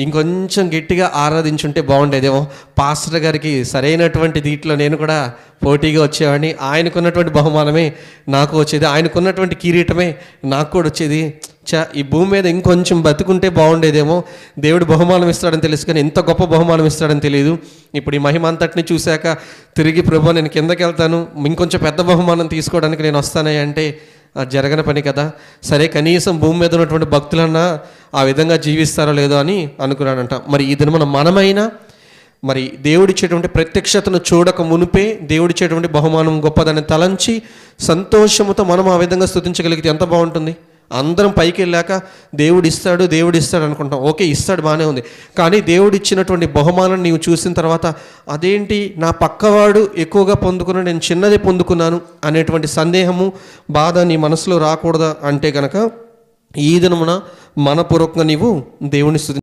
ఇంకొంచెం గట్టిగా ఆరాధించుంటే బాగుండేదేమో, పాస్టర్ గారికి సరైనటువంటి దీంట్లో నేను కూడా పోటీగా వచ్చేవాడిని, ఆయనకున్నటువంటి బహుమానమే నాకు వచ్చేది, ఆయనకున్నటువంటి కిరీటమే నాకు కూడా వచ్చేది. ఈ భూమి మీద ఇంకొంచెం బతుకుంటే బాగుండేదేమో, దేవుడు బహుమానం ఇస్తాడని తెలుసు కానీ ఎంత గొప్ప బహుమానం ఇస్తాడని తెలియదు. ఇప్పుడు ఈ మహిమ అంతటిని చూశాక తిరిగి ప్రభు నేను కిందకి వెళ్తాను, ఇంకొంచెం పెద్ద బహుమానం తీసుకోవడానికి నేను వస్తానే అంటే జరగని పని కదా. సరే, కనీసం భూమి మీద ఉన్నటువంటి భక్తులన్నా ఆ విధంగా జీవిస్తారో లేదో అని అనుకున్నాడంట. మరి ఈ దినమున మనమైనా మరి దేవుడిచ్చేటువంటి ప్రత్యక్షతను చూడక మునిపే దేవుడిచ్చేటువంటి బహుమానం గొప్పదని తలంచి సంతోషముతో మనం ఆ విధంగా స్తుతించగలిగితే ఎంత బాగుంటుంది. అందరం పైకి వెళ్ళాక దేవుడు ఇస్తాడు అనుకుంటాం. ఓకే, ఇస్తాడు, బాగానే ఉంది. కానీ దేవుడు ఇచ్చినటువంటి బహుమానం నీవు చూసిన తర్వాత అదేంటి నా పక్కవాడు ఎక్కువగా పొందుకున్నాడు, నేను చిన్నది పొందుకున్నాను అనేటువంటి సందేహము, బాధ నీ మనసులో రాకూడదా అంటే కనుక ఈ దినమున మనపూర్వకంగా నీవు దేవుని స్తుతి